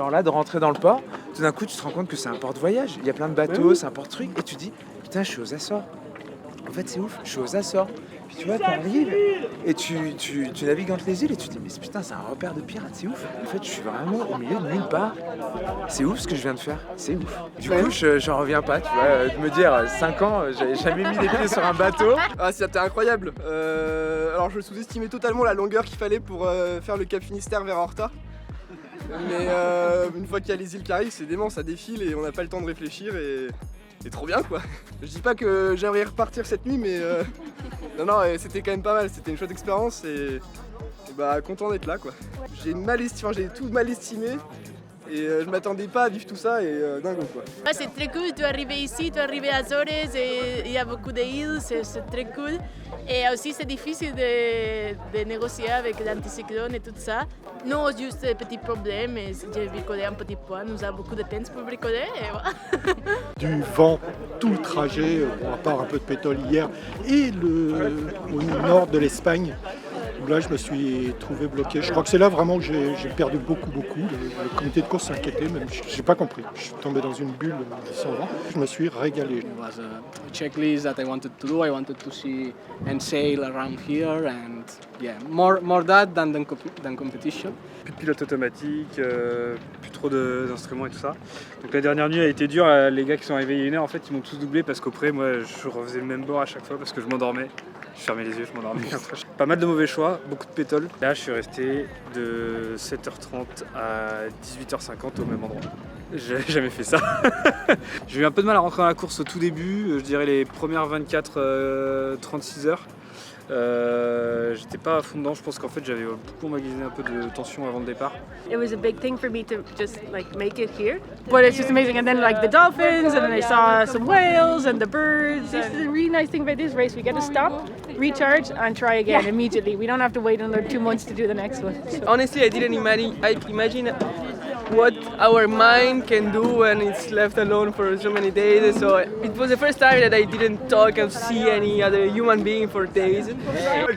genre là, de rentrer dans le port, tout d'un coup, tu te rends compte que c'est un porte-voyage. Il y a plein de bateaux, c'est un porte-truc, et tu dis, putain, je suis aux Açores. En fait, c'est ouf, je suis aux Açores. Puis tu vois, t'arrives et tu navigues entre les îles et tu te dis, mais putain, c'est un repère de pirates, c'est ouf. En fait, je suis vraiment au milieu de nulle part. C'est ouf ce que je viens de faire, c'est ouf. Du coup, j'en reviens pas, tu vois, de me dire, 5 ans, j'avais jamais mis les pieds sur un bateau. Ah, c'était incroyable. Alors, je sous-estimais totalement la longueur qu'il fallait pour faire le Cap Finistère vers Horta. Mais une fois qu'il y a les îles qui arrivent, c'est dément, ça défile et on n'a pas le temps de réfléchir et c'est trop bien quoi. Je dis pas que j'aimerais repartir cette nuit, mais non, c'était quand même pas mal, c'était une chouette expérience et bah content d'être là quoi. J'ai tout mal estimé et je m'attendais pas à vivre tout ça et dingue quoi. Ah, c'est très cool, tu es arrivé ici, tu es arrivé à Azores et il y a beaucoup d'îles, c'est très cool. Et aussi c'est difficile de négocier avec l'anticyclone et tout ça. Non, juste des petits problèmes, et j'ai bricolé un petit point, nous avons beaucoup de temps pour bricoler et voilà. Du vent tout le trajet, à part un peu de pétrole hier, et au nord de l'Espagne, où là je me suis trouvé bloqué. Je crois que c'est là vraiment que j'ai perdu beaucoup. Le comité de course s'inquiétait, même j'ai pas compris. Je suis tombé dans une bulle sans vent. Je me suis régalé. It was a checklist that I wanted to do. I wanted to see and sail around here, and yeah, more that than competition. Plus de pilote automatique, plus trop d'instruments et tout ça. Donc la dernière nuit a été dure, les gars qui sont arrivés il y a 1 heure en fait ils m'ont tous doublé parce qu'auprès moi je refaisais le même bord à chaque fois parce que je m'endormais. Je fermais les yeux, je m'endormais. Pas mal de mauvais choix, beaucoup de pétole. Là je suis resté de 7h30 à 18h50 au même endroit. J'ai jamais fait ça. J'ai eu un peu de mal à rentrer dans la course au tout début, je dirais les premières 24-36 heures. J'étais pas à fond dedans, je pense qu'en fait j'avais beaucoup emmagasiné un peu de tension avant le départ. It was a big thing for me to just like make it here. But it's just amazing. And then like the dolphins, and then I saw some whales and the birds. This is a really nice thing about this race. We get to stop, recharge, and try again immediately. We don't have to wait another 2 months to do the next one. Honestly, I didn't imagine what our mind can do when it's left alone for so many days. So it was the first time that I didn't talk or see any other human being for days.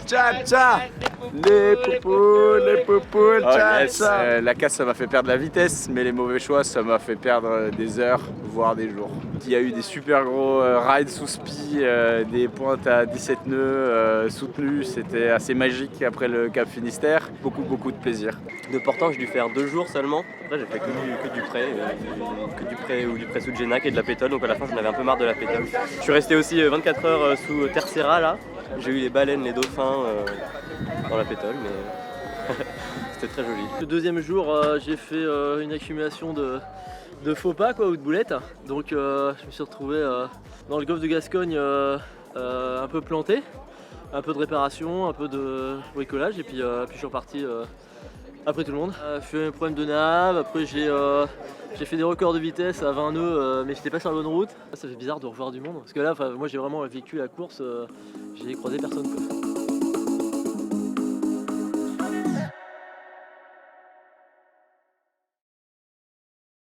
Tcha-tcha, les poupoules, tcha-tcha. La casse ça m'a fait perdre la vitesse, mais les mauvais choix ça m'a fait perdre des heures, voire des jours. Il y a eu des super gros rides sous spi, des pointes à 17 nœuds soutenus, c'était assez magique après le Cap Finistère. Beaucoup de plaisir. De portant, j'ai dû faire 2 jours seulement. Après, j'ai fait que du prêt ou du prêt sous Genac et de la pétole. Donc à la fin, j'en avais un peu marre de la pétole. Je suis resté aussi 24 heures sous Tercera là. J'ai eu les baleines, les dauphins dans la pétole, mais c'était très joli. Le deuxième jour, j'ai fait une accumulation de faux pas quoi, ou de boulettes. Donc je me suis retrouvé dans le golfe de Gascogne un peu planté. Un peu de réparation, un peu de bricolage et puis je suis reparti après tout le monde. J'ai fait un problème de nav, après j'ai fait des records de vitesse à 20 nœuds mais j'étais pas sur la bonne route. Ça fait bizarre de revoir du monde parce que là moi j'ai vraiment vécu la course, j'ai croisé personne quoi.